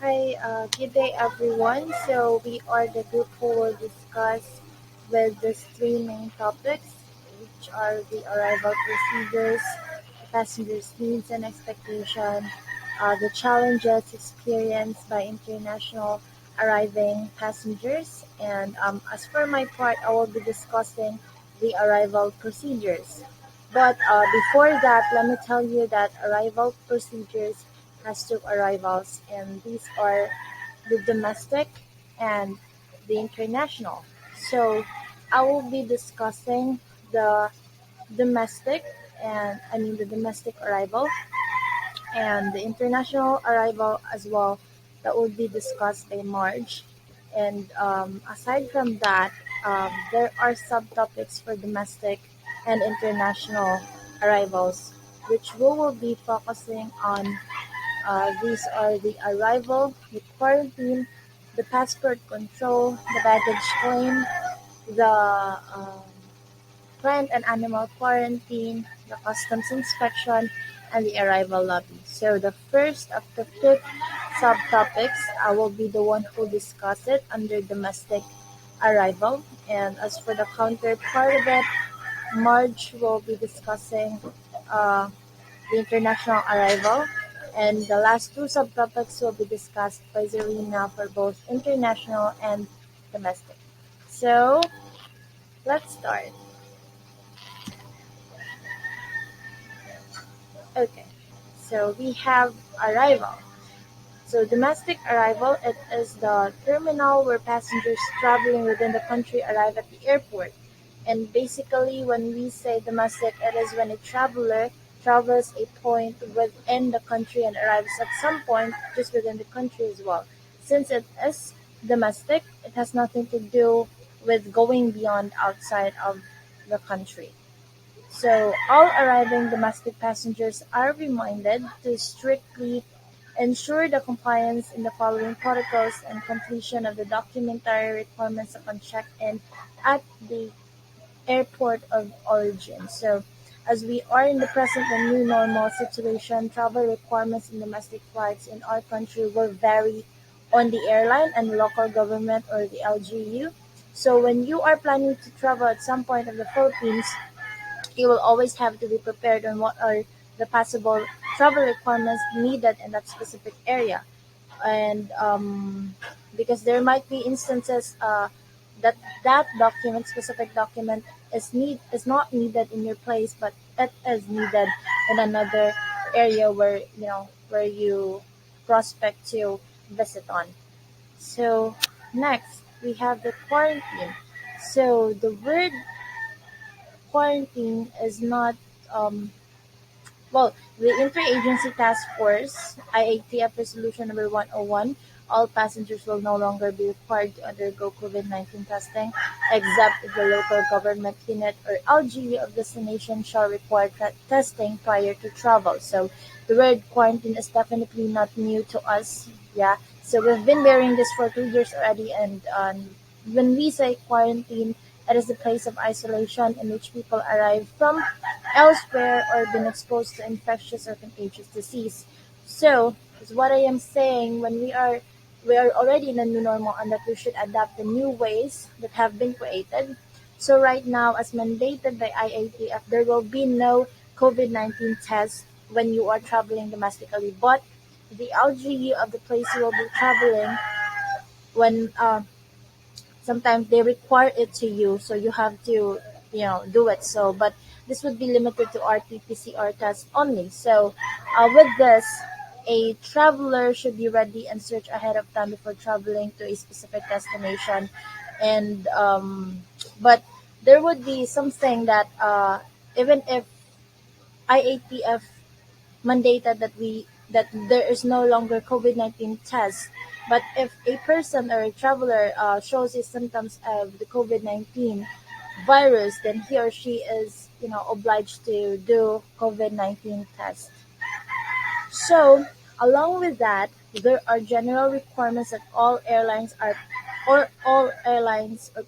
Good day everyone. So we are the group who will discuss with these three main topics, which are the arrival procedures, the passengers' needs and expectation, the challenges experienced by international arriving passengers, and as for my part, I will be discussing the arrival procedures. But before that, let me tell you that arrival procedures has two arrivals, and these are the domestic and the international. So I will be discussing the domestic the domestic arrival and the international arrival as well. That will be discussed by Marge. And aside from that, there are subtopics for domestic and international arrivals, which we will be focusing on. These are the arrival, the quarantine, the passport control, the baggage claim, the plant and animal quarantine, the customs inspection, and the arrival lobby. So the first of the fifth subtopics, I will be the one who discuss it under domestic arrival. And as for the counterpart of it, Marge will be discussing uh, the international arrival, and the last two subtopics will be discussed by Zarina for both international and domestic. So let's start. Okay, so we have arrival. So domestic arrival, it is the terminal where passengers traveling within the country arrive at the airport. And basically, when we say domestic, it is when a traveler travels a point within the country and arrives at some point just within the country as well. Since it is domestic, it has nothing to do with going beyond outside of the country. So all arriving domestic passengers are reminded to strictly ensure the compliance in the following protocols and completion of the documentary requirements upon check-in at the airport of origin. So as we are in the present and new normal situation, travel requirements in domestic flights in our country will vary on the airline and local government or the LGU. So when you are planning to travel at some point of the Philippines, you will always have to be prepared on what are the possible travel requirements needed in that specific area. And because there might be instances that specific document is not needed in your place, but it is needed in another area where you prospect to visit on. So next we have the quarantine. So the word quarantine is not um, the Interagency Task Force (IATF) Resolution Number 101, all passengers will no longer be required to undergo COVID-19 testing, except if the local government unit or LGU of destination shall require testing prior to travel. So the word quarantine is definitely not new to us. Yeah. So we've been wearing this for 2 years already, and when we say quarantine, it is a place of isolation in which people arrive from elsewhere or been exposed to infectious or contagious disease. So, is what I am saying when we are already in a new normal and that we should adapt the new ways that have been created. So right now, as mandated by IATF, there will be no COVID-19 test when you are traveling domestically, but the LGU of the place you will be traveling when sometimes they require it to you, so you have to do it. So but this would be limited to RT-PCR tests only. So with this, a traveler should be ready and search ahead of time before traveling to a specific destination. And but there would be something that even if IATF mandated that there is no longer COVID-19 test. But if a person or a traveler shows his symptoms of the COVID-19 virus, then he or she is obliged to do COVID-19 test. So along with that, there are general requirements that all airlines or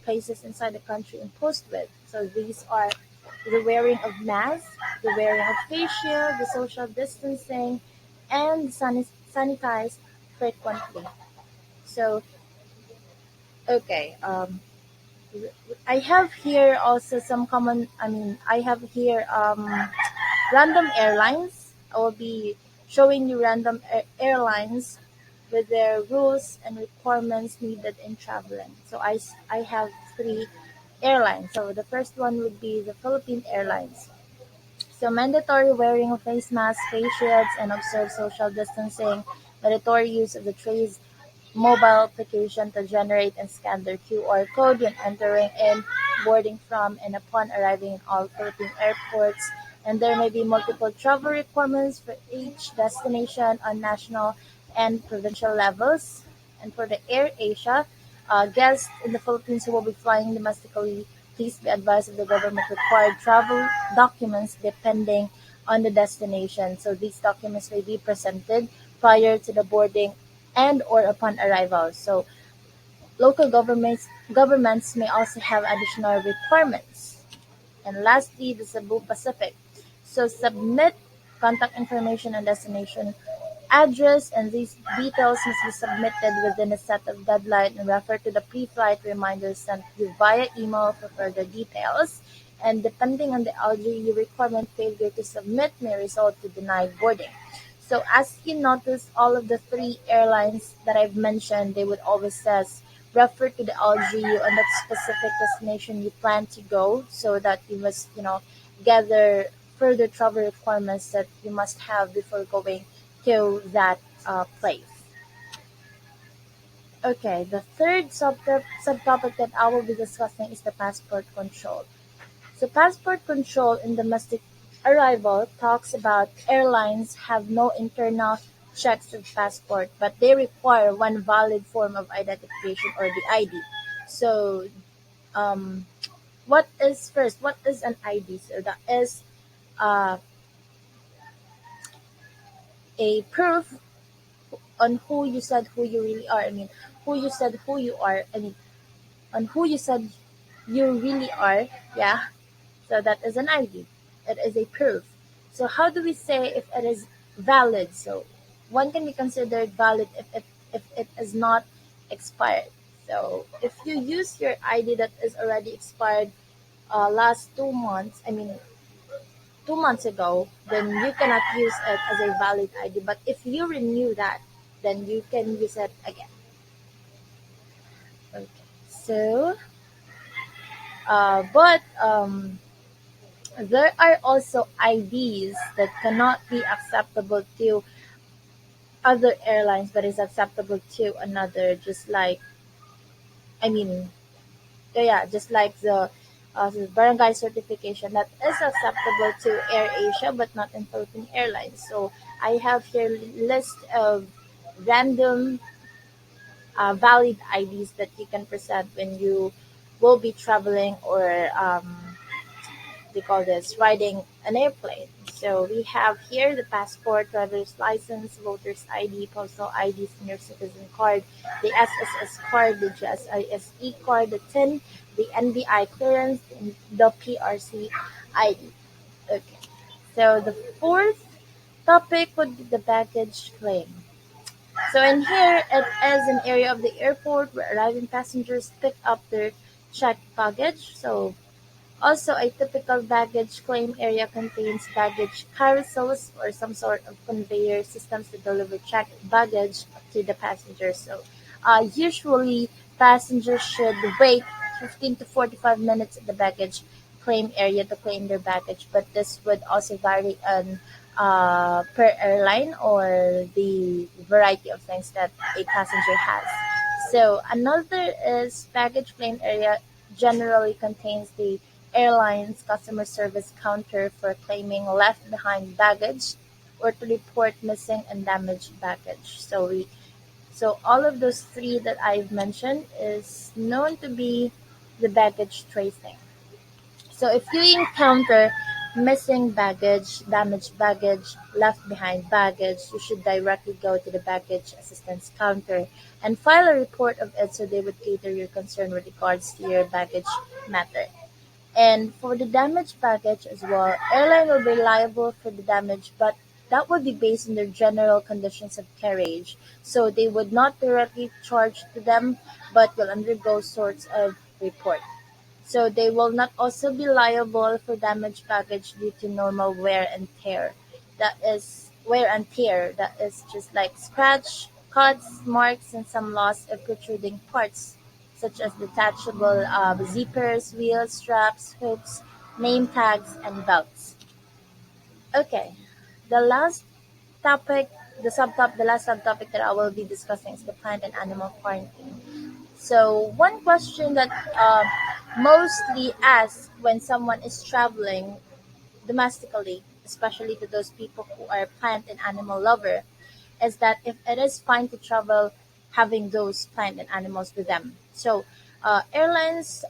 places inside the country imposed with. So these are the wearing of masks, the wearing of face shield, the social distancing, and sanitized frequently. So, okay. I have here also some common. I mean, I have here random airlines. I will be showing you random airlines with their rules and requirements needed in traveling. So I have three airlines. So the first one would be the Philippine Airlines. So mandatory wearing of face masks, face shields, and observe social distancing. Mandatory use of the Trace mobile application to generate and scan their QR code when entering in, boarding from, and upon arriving in all Philippine airports. And there may be multiple travel requirements for each destination on national and provincial levels. And for the Air Asia, guests in the Philippines who will be flying domestically, please be advised of the government required travel documents depending on the destination. So these documents may be presented prior to the boarding and or upon arrival. So local governments may also have additional requirements. And lastly, the Cebu Pacific. So submit contact information and destination address, and these details must be submitted within a set of deadline and refer to the pre-flight reminders sent to you via email for further details. And depending on the LGU requirement, failure to submit may result to denied boarding. So as you notice, all of the three airlines that I've mentioned, they would always says refer to the LGU on that specific destination you plan to go, so that you must, gather further travel requirements that you must have before going to that place. Okay, the third subtopic that I will be discussing is the passport control. So passport control in domestic arrival talks about airlines have no internal checks of passport, but they require one valid form of identification or the ID. So, um, what is first? What is an ID? So that is uh, a proof on who you said who you really are. I mean, who you said who you are. I mean, on who you said you really are. Yeah. So that is an ID. It is a proof. So how do we say if it is valid? So one can be considered valid if it is not expired. So if you use your ID that is already expired last 2 months, I mean 2 months ago, then you cannot use it as a valid ID. But if you renew that, then you can use it again. Okay. So, but there are also IDs that cannot be acceptable to other airlines, but is acceptable to another. Just like, I mean, yeah, just like the barangay certification that is acceptable to Air Asia, but not in Philippine Airlines. So I have here list of random valid IDs that you can present when you will be traveling or they call this riding an airplane. So we have here the passport, driver's license, voter's ID, postal ID, senior citizen card, the SSS card, the GSISE card, the TIN, the NBI clearance, and the PRC ID. Okay. So the fourth topic would be the baggage claim. So in here, it is an area of the airport where arriving passengers pick up their checked baggage. So also, a typical baggage claim area contains baggage carousels or some sort of conveyor systems to deliver checked baggage to the passengers. So, usually, passengers should wait 15 to 45 minutes at the baggage claim area to claim their baggage, but this would also vary on per airline or the variety of things that a passenger has. So, another is baggage claim area generally contains the airline's customer service counter for claiming left behind baggage or to report missing and damaged baggage. So all of those three that I've mentioned is known to be the baggage tracing. So if you encounter missing baggage, damaged baggage, left behind baggage, you should directly go to the baggage assistance counter and file a report of it so they would cater your concern with regards to your baggage matter. And for the damaged baggage as well, airline will be liable for the damage, but that would be based on their general conditions of carriage. So they would not directly charge to them, but will undergo sorts of report. So they will not also be liable for damaged baggage due to normal wear and tear. That is wear and tear. That is just like scratch, cuts, marks, and some loss of protruding parts, such as detachable zippers, wheels, straps, hooks, name tags, and belts. Okay, the last topic, the last subtopic that I will be discussing is the plant and animal quarantine. So one question that mostly asked when someone is traveling domestically, especially to those people who are plant and animal lover, is that if it is fine to travel having those plant and animals with them. So airlines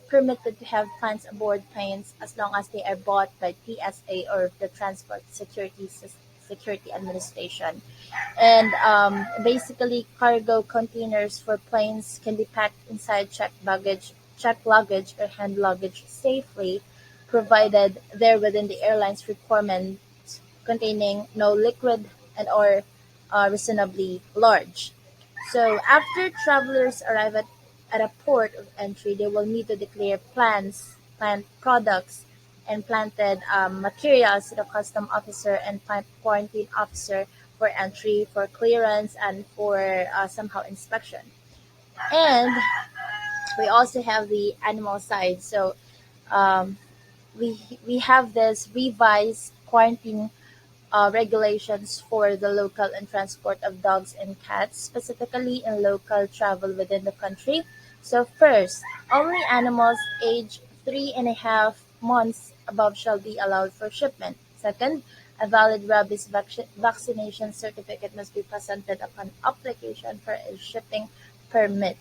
permitted to have plants aboard planes as long as they are bought by TSA or the Transport Security Administration. And basically, cargo containers for planes can be packed inside checked luggage, or hand luggage safely, provided they're within the airline's requirements containing no liquid and or reasonably large. So after travelers arrive at a port of entry, they will need to declare plant products, and planted materials to the custom officer and plant quarantine officer for entry, for clearance, and for somehow inspection. And we also have the animal side. So um, we have this revised quarantine regulations for the local and transport of dogs and cats, specifically in local travel within the country. So first, only animals aged 3.5 months above shall be allowed for shipment. Second, a valid rabies vaccination certificate must be presented upon application for a shipping permit.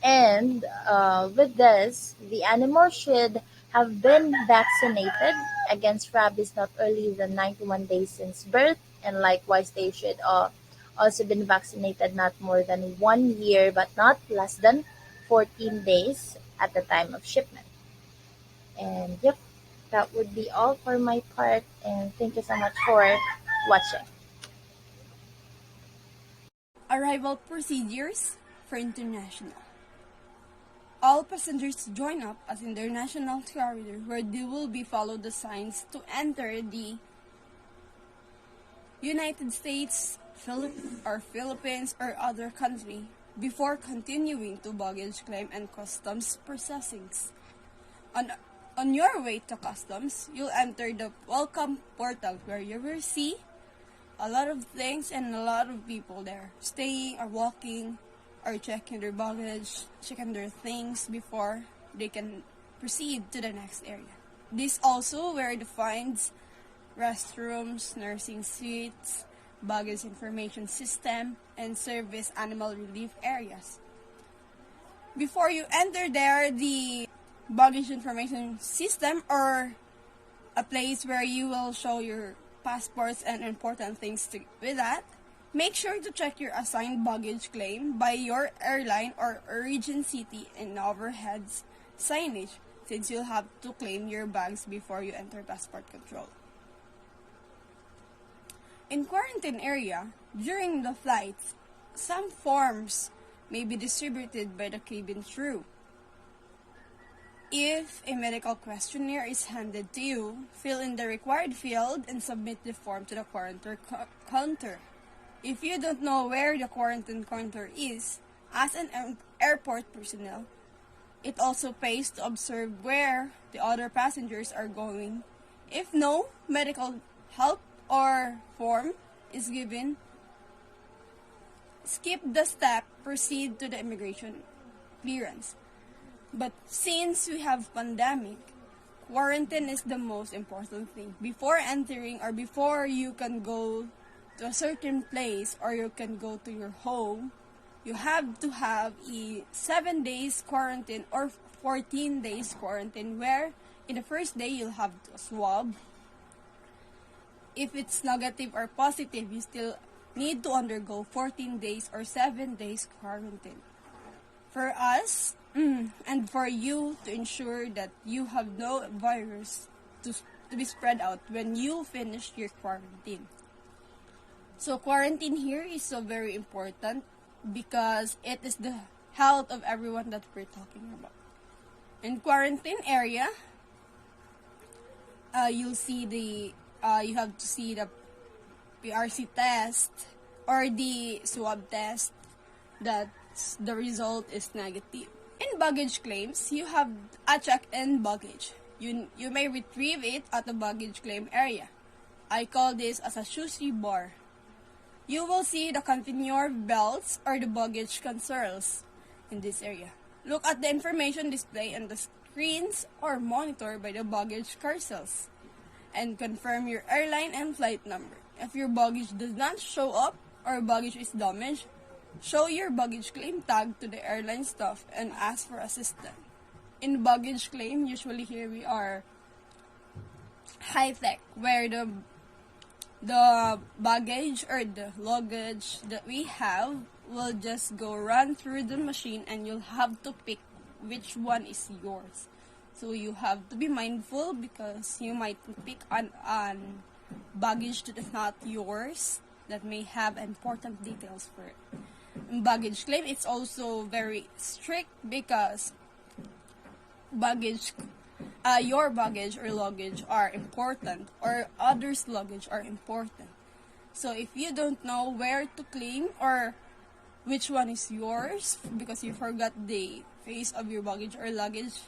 And with this, the animal should have been vaccinated against rabies not earlier than 91 days since birth, and likewise, they should also been vaccinated not more than 1 year, but not less than 14 days at the time of shipment. And yep, that would be all for my part. And thank you so much for watching. Arrival procedures for international. All passengers join up as international corridor where they will be follow the signs to enter the United States, Philippines, or other country before continuing to baggage claim and customs processings. On, on your way to customs, you'll enter the welcome portal where you will see a lot of things and a lot of people there staying or walking or checking their baggage, checking their things before they can proceed to the next area. This also where defines restrooms, nursing suites, baggage information system, and service animal relief areas. Before you enter there, the baggage information system or a place where you will show your passports and important things with that, make sure to check your assigned baggage claim by your airline or origin city and overheads signage, since you'll have to claim your bags before you enter passport control. In quarantine area, during the flights, some forms may be distributed by the cabin crew. If a medical questionnaire is handed to you, fill in the required field and submit the form to the quarantine counter. If you don't know where the quarantine counter is, as an airport personnel, it also pays to observe where the other passengers are going. If no medical help or form is given, skip the step, proceed to the immigration clearance. But since we have pandemic, quarantine is the most important thing. Before entering or before you can go to a certain place or you can go to your home, you have to have a 7 days quarantine or 14 days quarantine, where in the first day you'll have to swab. If it's negative or positive, you still need to undergo 14 days or 7 days quarantine. For us, and for you to ensure that you have no virus to be spread out when you finish your quarantine. So quarantine here is so very important because it is the health of everyone that we're talking about. In quarantine area, you'll see you have to see the PRC test or the swab test that the result is negative. In baggage claims, you have a check-in baggage. You may retrieve it at the baggage claim area. I call this as a sushi bar. You will see the conveyor belts or the baggage consoles in this area. Look at the information displayed on the screens or monitor by the baggage carousels and confirm your airline and flight number. If your baggage does not show up or baggage is damaged, show your baggage claim tag to the airline staff and ask for assistance. In baggage claim, usually here we are high-tech, where the baggage or the luggage that we have will just go run through the machine and you'll have to pick which one is yours. So you have to be mindful because you might pick an baggage that is not yours that may have important details for it. In baggage claim, it's also very strict because your baggage or luggage are important or others' luggage are important. So if you don't know where to claim or which one is yours because you forgot the face of your baggage or luggage,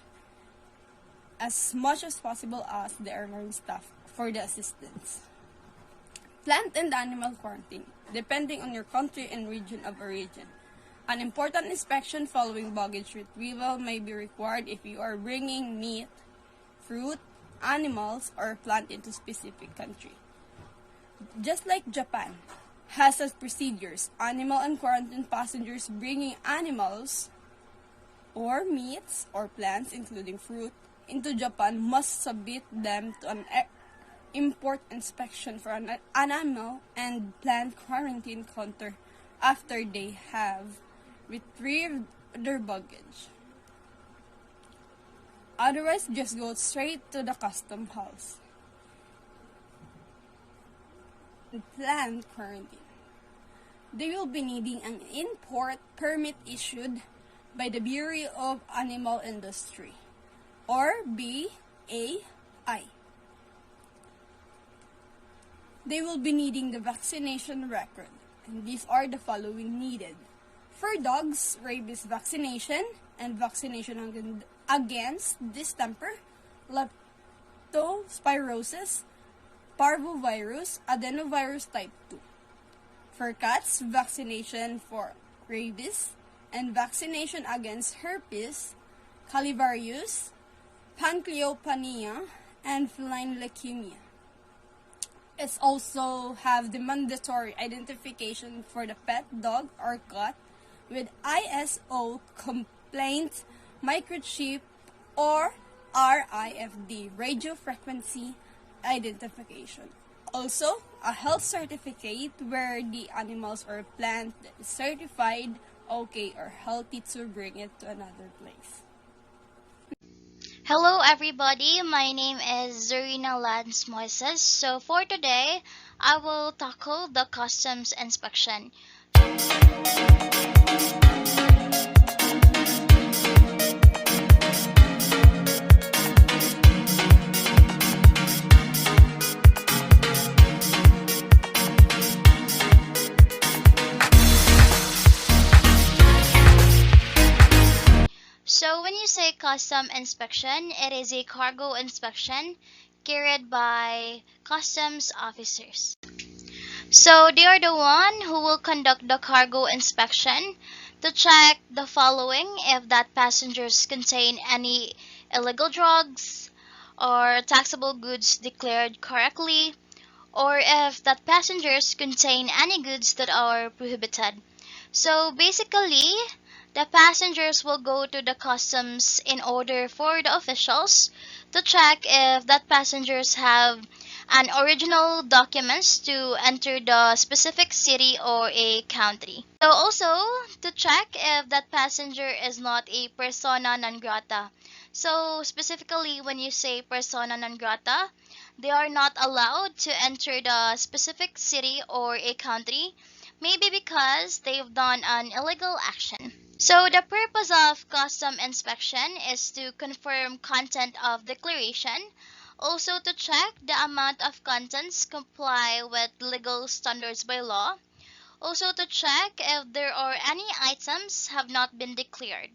as much as possible ask the airline staff for the assistance. Plant and animal quarantine, depending on your country and region of origin. An important inspection following baggage retrieval may be required if you are bringing meat, fruit, animals, or plant into specific country. Just like Japan has as procedures, animal and quarantine passengers bringing animals or meats or plants, including fruit, into Japan must submit them to an import inspection for an animal and plant quarantine counter after they have retrieved their baggage. Otherwise, just go straight to the custom house. Plant quarantine. They will be needing an import permit issued by the Bureau of Animal Industry, or BAI. They will be needing the vaccination record, and these are the following needed. For dogs, rabies vaccination and vaccination against distemper, leptospirosis, parvovirus, adenovirus type 2. For cats, vaccination for rabies and vaccination against herpes, calivarius, panleukopenia, and feline leukemia. It's also have the mandatory identification for the pet dog or cat with ISO complaint microchip or RIFD, radio frequency identification. Also, a health certificate where the animals or plant is certified okay or healthy to bring it to another place. Hello everybody, my name is Zarina Lance Moises. So for today, I will tackle the customs inspection. So when you say custom inspection, it is a cargo inspection carried by customs officers. So they are the one who will conduct the cargo inspection to check the following: if that passengers contain any illegal drugs or taxable goods declared correctly, or if that passengers contain any goods that are prohibited. So basically, the passengers will go to the customs in order for the officials to check if that passengers have an original documents to enter the specific city or a country. So also to check if that passenger is not a persona non grata. So specifically when you say persona non grata, they are not allowed to enter the specific city or a country, maybe because they've done an illegal action. So the purpose of custom inspection is to confirm content of declaration, also to check the amount of contents comply with legal standards by law, also to check if there are any items have not been declared.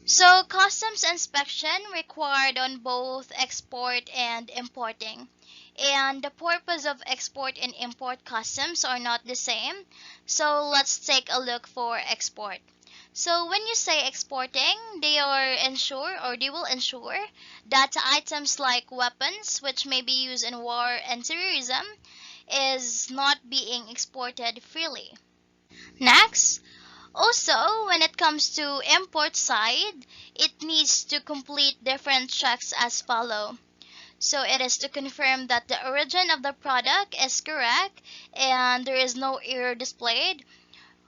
So customs inspection required on both export and importing. And the purpose of export and import customs are not the same. So let's take a look for export. So when you say exporting, they will ensure that items like weapons, which may be used in war and terrorism, is not being exported freely. Next, also, when it comes to import side, it needs to complete different checks as follow. So it is to confirm that the origin of the product is correct and there is no error displayed,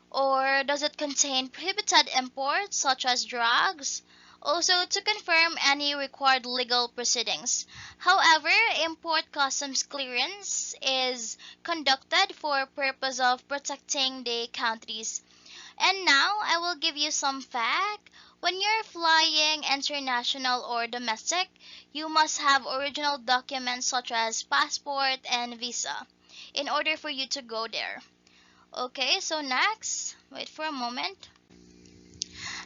or does it contain prohibited imports such as drugs? Also to confirm any required legal proceedings. However, import customs clearance is conducted for purpose of protecting the countries. And now I will give you some fact. When you're flying international or domestic, you must have original documents such as passport and visa in order for you to go there. Okay, so next, wait for a moment.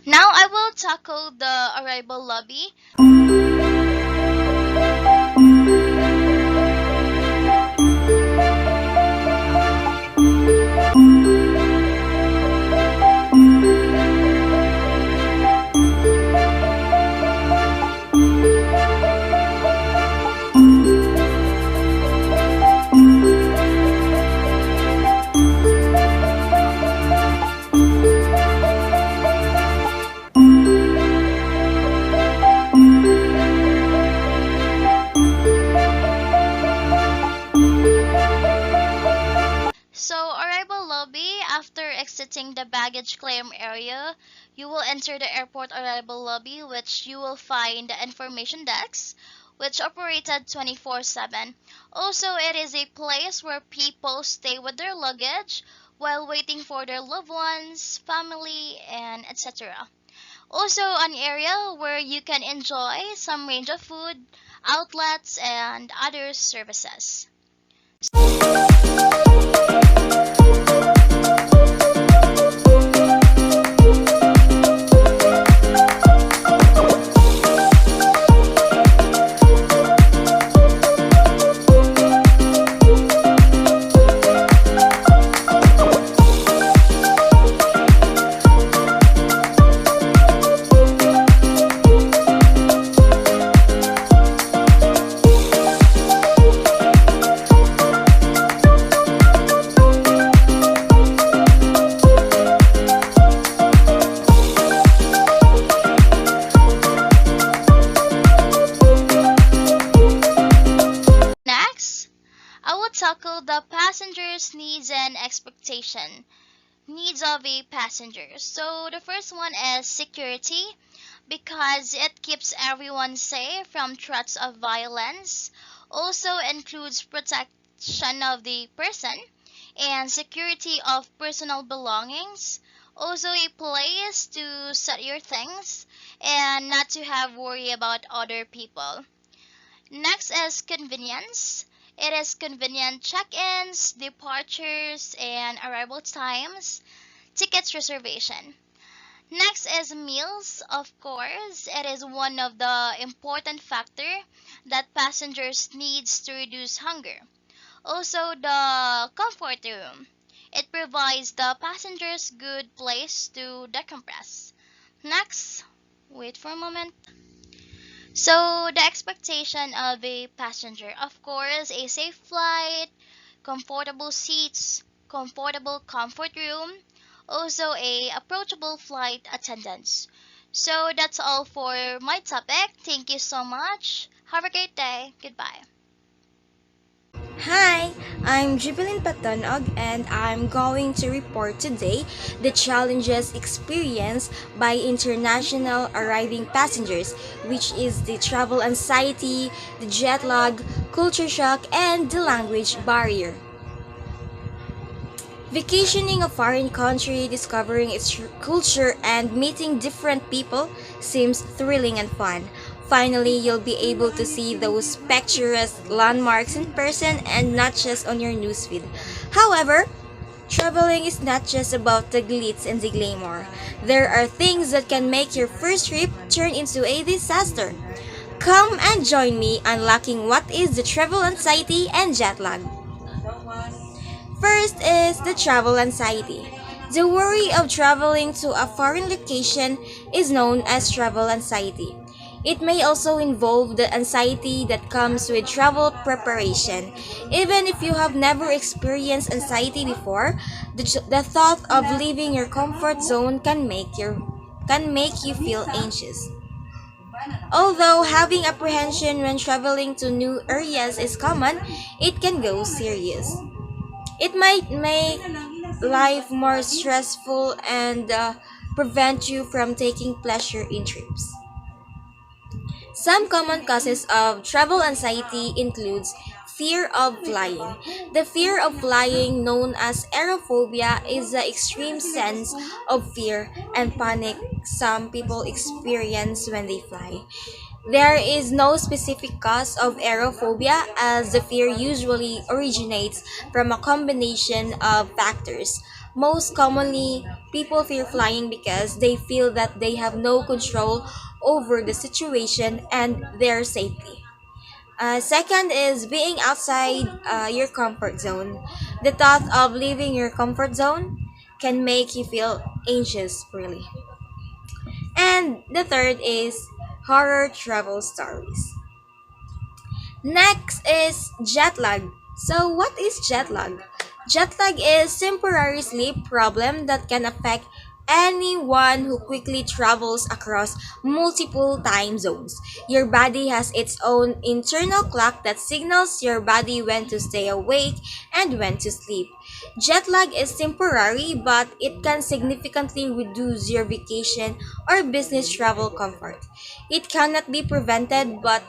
Now I will tackle the arrival lobby. So, arrival lobby, after exiting the baggage claim area, you will enter the airport arrival lobby, which you will find the information desk, which operated 24/7. Also, it is a place where people stay with their luggage while waiting for their loved ones, family, and etc. Also, an area where you can enjoy some range of food, outlets, and other services. Next, I will tackle the passenger's needs and expectation. Needs of a passenger. So the first one is security because it keeps everyone safe from threats of violence. Also includes protection of the person and security of personal belongings. Also a place to set your things and not to have worry about other people. Next is convenience. It is convenient check-ins, departures, and arrival times, tickets reservation. Next is meals, of course. It is one of the important factor that passengers needs to reduce hunger. Also the comfort room. It provides the passengers good place to decompress. Next, wait for a moment. So the expectation of a passenger, of course, a safe flight, comfortable seats, comfortable comfort room, also a approachable flight attendants. So that's all for my topic. Thank you so much. Have a great day. Goodbye. Hi, I'm Jubilin Patanog and I'm going to report today the challenges experienced by international arriving passengers, which is the travel anxiety, the jet lag, culture shock, and the language barrier. Vacationing a foreign country, discovering its culture, and meeting different people seems thrilling and fun. Finally, you'll be able to see those picturesque landmarks in person and not just on your newsfeed. However, traveling is not just about the glitz and the glamour. There are things that can make your first trip turn into a disaster. Come and join me unlocking what is the travel anxiety and jet lag. First is the travel anxiety. The worry of traveling to a foreign location is known as travel anxiety. It may also involve the anxiety that comes with travel preparation. Even if you have never experienced anxiety before, the thought of leaving your comfort zone can make you feel anxious. Although having apprehension when traveling to new areas is common, it can go serious. It might make life more stressful and prevent you from taking pleasure in trips. Some common causes of travel anxiety includes fear of flying. The fear of flying, known as aerophobia, is the extreme sense of fear and panic some people experience when they fly. There is no specific cause of aerophobia as the fear usually originates from a combination of factors. Most commonly, people fear flying because they feel that they have no control over the situation and their safety. Second is being outside your comfort zone. The thought of leaving your comfort zone can make you feel anxious, really. And the third is horror travel stories. Next is jet lag. So, what is jet lag? Jet lag is temporary sleep problem that can affect anyone who quickly travels across multiple time zones. Your body has its own internal clock that signals your body when to stay awake and when to sleep. Jet lag is temporary, but it can significantly reduce your vacation or business travel comfort. It cannot be prevented, but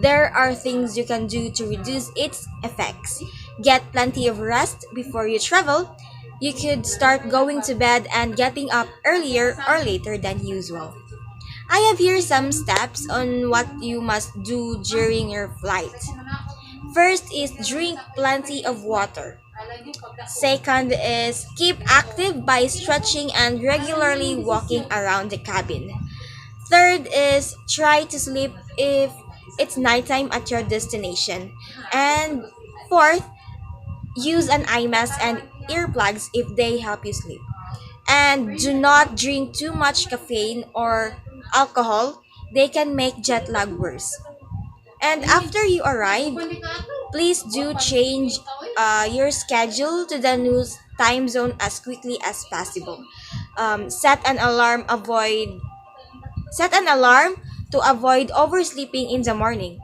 there are things you can do to reduce its effects. Get plenty of rest before you travel. You could start going to bed and getting up earlier or later than usual. I have here some steps on what you must do during your flight. First is drink plenty of water. Second is keep active by stretching and regularly walking around the cabin. Third is try to sleep if it's nighttime at your destination. And fourth, use an eye mask and earplugs if they help you sleep. And do not drink too much caffeine or alcohol. They can make jet lag worse. And after you arrive, please do change your schedule to the new time zone as quickly as possible. Set an alarm to avoid oversleeping in the morning.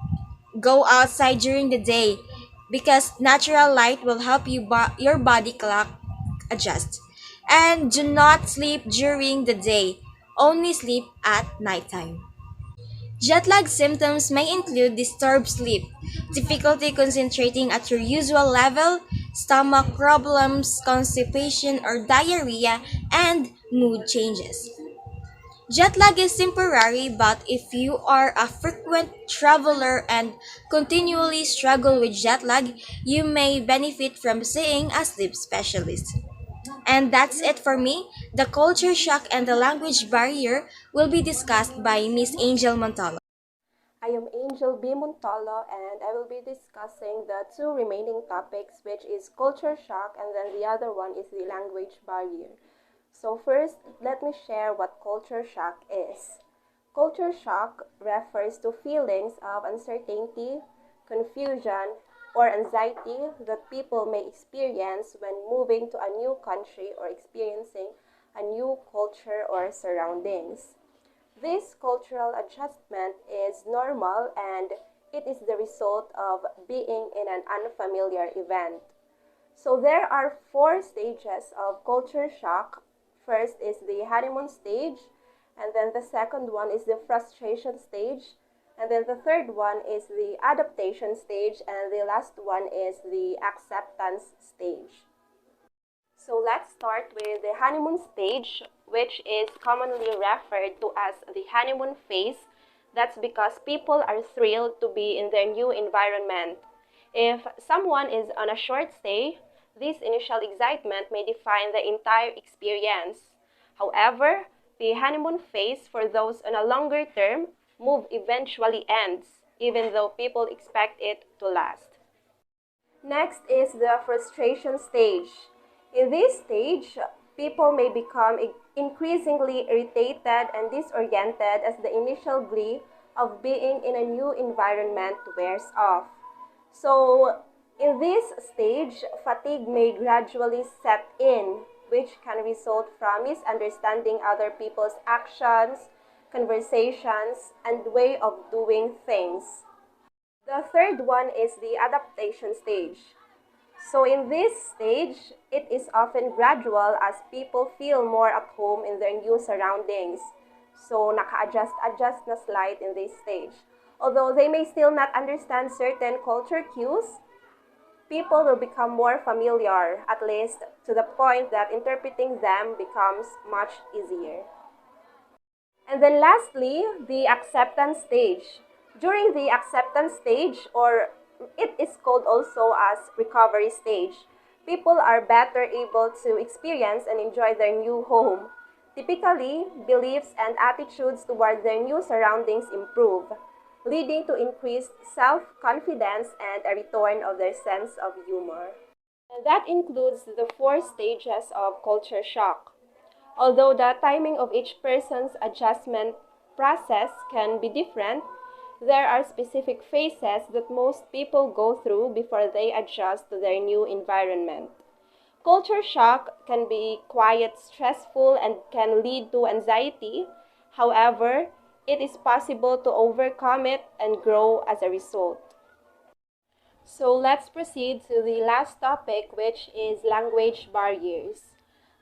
Go outside during the day because natural light will help your body clock adjust. And do not sleep during the day. Only sleep at nighttime. Jet lag symptoms may include disturbed sleep, difficulty concentrating at your usual level, stomach problems, constipation or diarrhea, and mood changes. Jet lag is temporary, but if you are a frequent traveler and continually struggle with jet lag, you may benefit from seeing a sleep specialist. And that's it for me. The culture shock and the language barrier will be discussed by Miss Angel Montalo. I am Angel B. Montolo and I will be discussing the two remaining topics, which is culture shock and then the other one is the language barrier. So first, let me share what culture shock is. Culture shock refers to feelings of uncertainty, confusion, or anxiety that people may experience when moving to a new country or experiencing a new culture or surroundings. This cultural adjustment is normal and it is the result of being in an unfamiliar event. So there are four stages of culture shock. First is the honeymoon stage, and then the second one is the frustration stage, and then the third one is the adaptation stage, and the last one is the acceptance stage. So let's start with the honeymoon stage, which is commonly referred to as the honeymoon phase. That's because people are thrilled to be in their new environment. If someone is on a short stay, this initial excitement may define the entire experience. However, the honeymoon phase for those on a longer term move eventually ends, even though people expect it to last. Next is the frustration stage. In this stage, people may become increasingly irritated and disoriented as the initial glee of being in a new environment wears off. So, in this stage, fatigue may gradually set in, which can result from misunderstanding other people's actions, conversations, and way of doing things. The third one is the adaptation stage. So in this stage, it is often gradual as people feel more at home in their new surroundings. So naka-adjust na slight in this stage. Although they may still not understand certain culture cues, people will become more familiar, at least to the point that interpreting them becomes much easier. And then lastly, the acceptance stage. During the acceptance stage, or it is called also as recovery stage, people are better able to experience and enjoy their new home. Typically, beliefs and attitudes toward their new surroundings improve, leading to increased self-confidence and a return of their sense of humor. And that includes the four stages of culture shock. Although the timing of each person's adjustment process can be different, there are specific phases that most people go through before they adjust to their new environment. Culture shock can be quite stressful and can lead to anxiety. However, it is possible to overcome it and grow as a result. So let's proceed to the last topic, which is language barriers.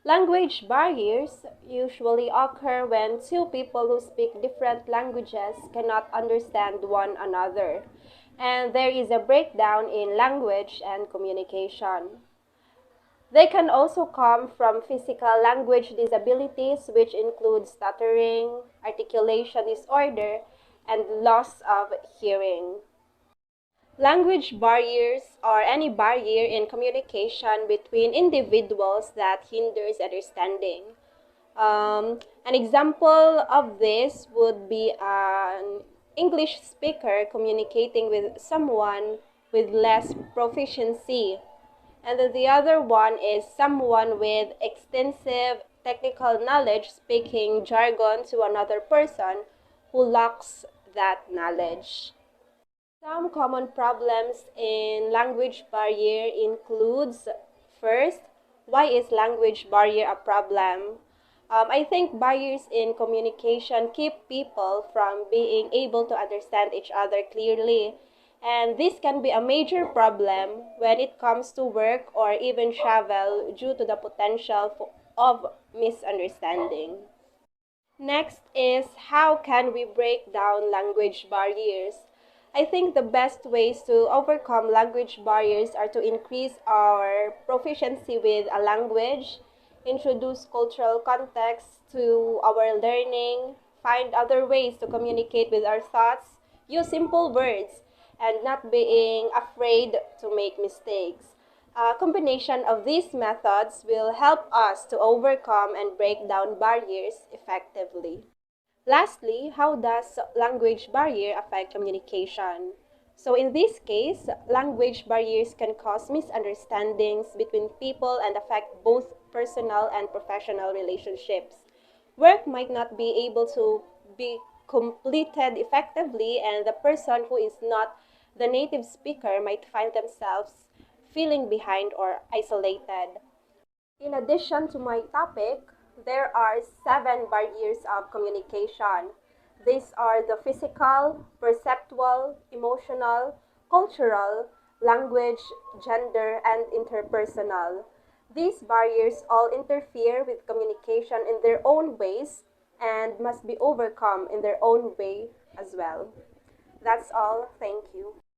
Language barriers usually occur when two people who speak different languages cannot understand one another, and there is a breakdown in language and communication. They can also come from physical language disabilities, which include stuttering, articulation disorder, and loss of hearing. Language barriers are any barrier in communication between individuals that hinders understanding. An example of this would be an English speaker communicating with someone with less proficiency. And then the other one is someone with extensive technical knowledge speaking jargon to another person who lacks that knowledge. Some common problems in language barrier includes, first, why is language barrier a problem? I think barriers in communication keep people from being able to understand each other clearly, and this can be a major problem when it comes to work or even travel due to the potential of misunderstanding. Next is, how can we break down language barriers? I think the best ways to overcome language barriers are to increase our proficiency with a language, introduce cultural context to our learning, find other ways to communicate with our thoughts, use simple words, and not being afraid to make mistakes. A combination of these methods will help us to overcome and break down barriers effectively. Lastly, how does language barrier affect communication? So in this case, language barriers can cause misunderstandings between people and affect both personal and professional relationships. Work might not be able to be completed effectively, and the person who is not the native speaker might find themselves feeling behind or isolated. In addition to my topic, there are 7 barriers of communication. These are the physical, perceptual, emotional, cultural, language, gender, and interpersonal. These barriers all interfere with communication in their own ways and must be overcome in their own way as well. That's all. Thank you.